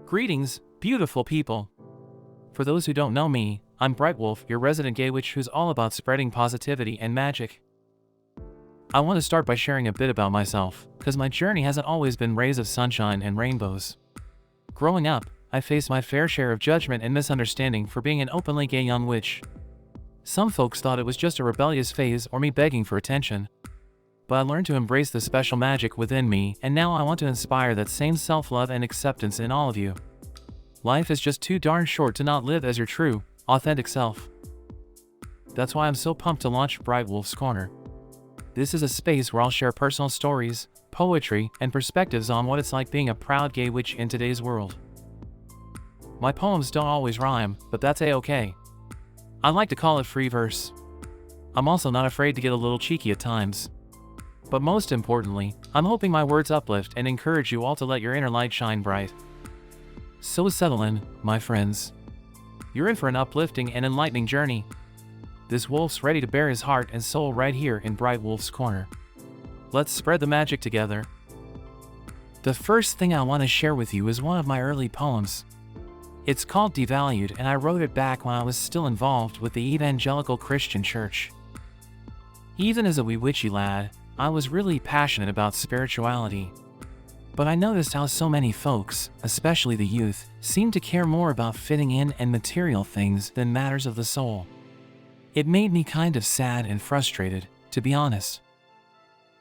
Greetings, beautiful people. For those who don't know me, I'm Brightwolf, your resident gay witch who's all about spreading positivity and magic. I want to start by sharing a bit about myself, because my journey hasn't always been rays of sunshine and rainbows. Growing up, I faced my fair share of judgment and misunderstanding for being an openly gay young witch. Some folks thought it was just a rebellious phase or me begging for attention. But I learned to embrace the special magic within me, and now I want to inspire that same self-love and acceptance in all of you. Life is just too darn short to not live as your true, authentic self. That's why I'm so pumped to launch Brightwolf's Corner. This is a space where I'll share personal stories, poetry, and perspectives on what it's like being a proud gay witch in today's world. My poems don't always rhyme, but that's a-okay. I like to call it free verse. I'm also not afraid to get a little cheeky at times. But most importantly, I'm hoping my words uplift and encourage you all to let your inner light shine bright. So settle in, my friends. You're in for an uplifting and enlightening journey. This wolf's ready to bare his heart and soul right here in Brightwolf's Corner. Let's spread the magic together. The first thing I want to share with you is one of my early poems. It's called Devalued, and I wrote it back when I was still involved with the evangelical Christian church. Even as a wee witchy lad, I was really passionate about spirituality. But I noticed how so many folks, especially the youth, seem to care more about fitting in and material things than matters of the soul. It made me kind of sad and frustrated, to be honest.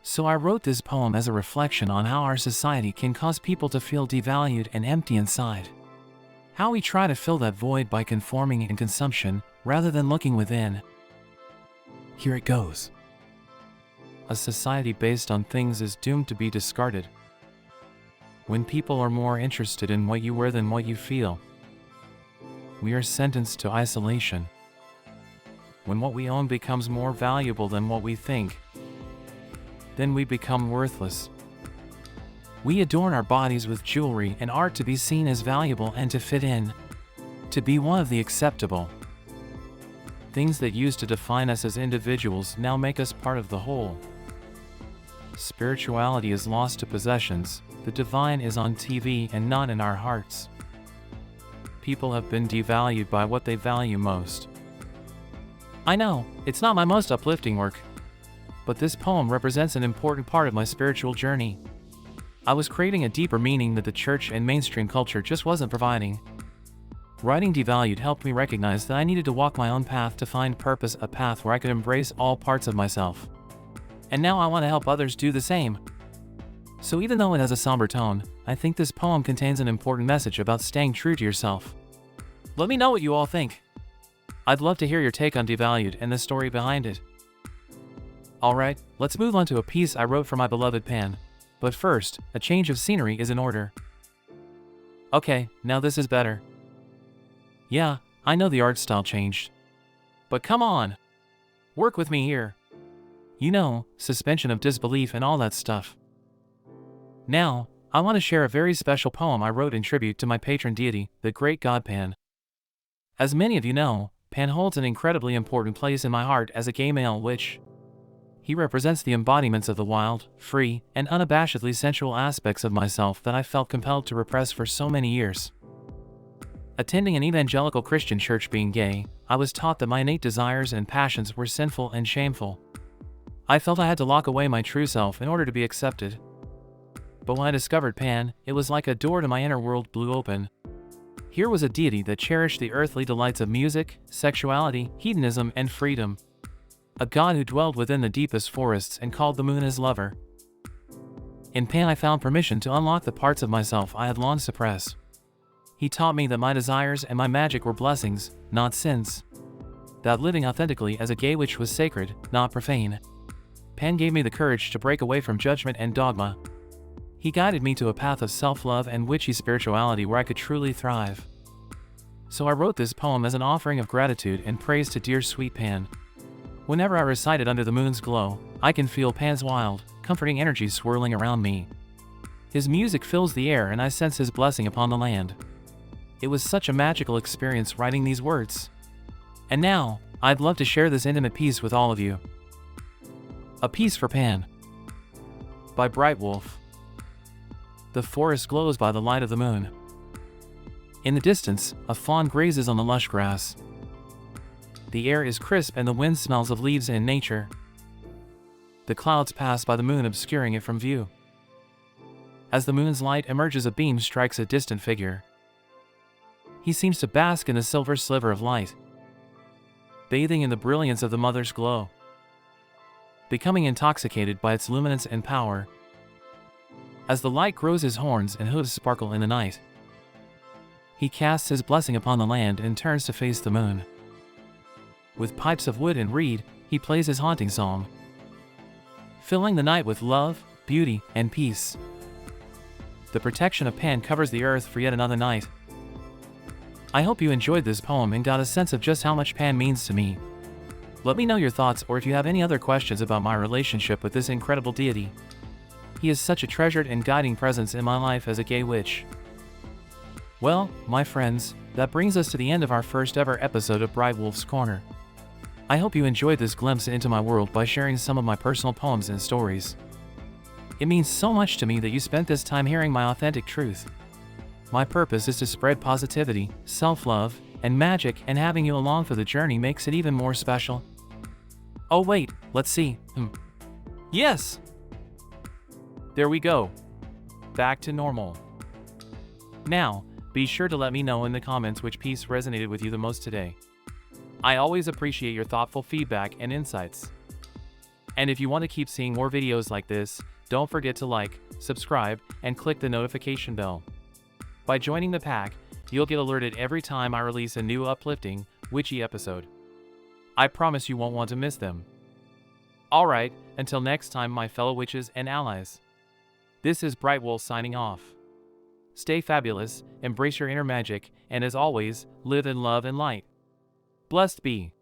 So I wrote this poem as a reflection on how our society can cause people to feel devalued and empty inside. How we try to fill that void by conforming and consumption, rather than looking within. Here it goes. A society based on things is doomed to be discarded. When people are more interested in what you wear than what you feel, we are sentenced to isolation. When what we own becomes more valuable than what we think, then we become worthless. We adorn our bodies with jewelry and art to be seen as valuable and to fit in, to be one of the acceptable. Things that used to define us as individuals now make us part of the whole. Spirituality is lost to possessions, the divine is on TV and not in our hearts. People have been devalued by what they value most. I know, it's not my most uplifting work, but this poem represents an important part of my spiritual journey. I was creating a deeper meaning that the church and mainstream culture just wasn't providing. Writing Devalued helped me recognize that I needed to walk my own path to find purpose, a path where I could embrace all parts of myself. And now I want to help others do the same. So even though it has a somber tone, I think this poem contains an important message about staying true to yourself. Let me know what you all think. I'd love to hear your take on Devalued and the story behind it. Alright, let's move on to a piece I wrote for my beloved Pan. But first, a change of scenery is in order. Okay, now this is better. Yeah, I know the art style changed. But come on! Work with me here. You know, suspension of disbelief and all that stuff. Now, I want to share a very special poem I wrote in tribute to my patron deity, the great god Pan. As many of you know, Pan holds an incredibly important place in my heart as a gay male witch. He represents the embodiments of the wild, free, and unabashedly sensual aspects of myself that I felt compelled to repress for so many years. Attending an evangelical Christian church being gay, I was taught that my innate desires and passions were sinful and shameful. I felt I had to lock away my true self in order to be accepted. But when I discovered Pan, it was like a door to my inner world blew open. Here was a deity that cherished the earthly delights of music, sexuality, hedonism, and freedom. A god who dwelled within the deepest forests and called the moon his lover. In Pan I found permission to unlock the parts of myself I had long suppressed. He taught me that my desires and my magic were blessings, not sins. That living authentically as a gay witch was sacred, not profane. Pan gave me the courage to break away from judgment and dogma. He guided me to a path of self-love and witchy spirituality where I could truly thrive. So I wrote this poem as an offering of gratitude and praise to dear sweet Pan. Whenever I recite it under the moon's glow, I can feel Pan's wild, comforting energy swirling around me. His music fills the air and I sense his blessing upon the land. It was such a magical experience writing these words. And now, I'd love to share this intimate piece with all of you. A Piece for Pan by Brightwolf. The forest glows by the light of the moon. In the distance, a fawn grazes on the lush grass. The air is crisp and the wind smells of leaves and nature. The clouds pass by the moon, obscuring it from view. As the moon's light emerges, a beam strikes a distant figure. He seems to bask in the silver sliver of light, bathing in the brilliance of the mother's glow, becoming intoxicated by its luminance and power. As the light grows, his horns and hooves sparkle in the night. He casts his blessing upon the land and turns to face the moon. With pipes of wood and reed, he plays his haunting song, filling the night with love, beauty, and peace. The protection of Pan covers the earth for yet another night. I hope you enjoyed this poem and got a sense of just how much Pan means to me. Let me know your thoughts, or if you have any other questions about my relationship with this incredible deity. He is such a treasured and guiding presence in my life as a gay witch. Well, my friends, that brings us to the end of our first ever episode of Brightwolf's Corner. I hope you enjoyed this glimpse into my world by sharing some of my personal poems and stories. It means so much to me that you spent this time hearing my authentic truth. My purpose is to spread positivity, self-love, and magic, and having you along for the journey makes it even more special. Oh wait, let's see. Yes! There we go. Back to normal. Now, be sure to let me know in the comments which piece resonated with you the most today. I always appreciate your thoughtful feedback and insights. And if you want to keep seeing more videos like this, don't forget to like, subscribe, and click the notification bell. By joining the pack, you'll get alerted every time I release a new uplifting, witchy episode. I promise you won't want to miss them. Alright, until next time, my fellow witches and allies. This is Brightwolf signing off. Stay fabulous, embrace your inner magic, and as always, live in love and light. Blessed be.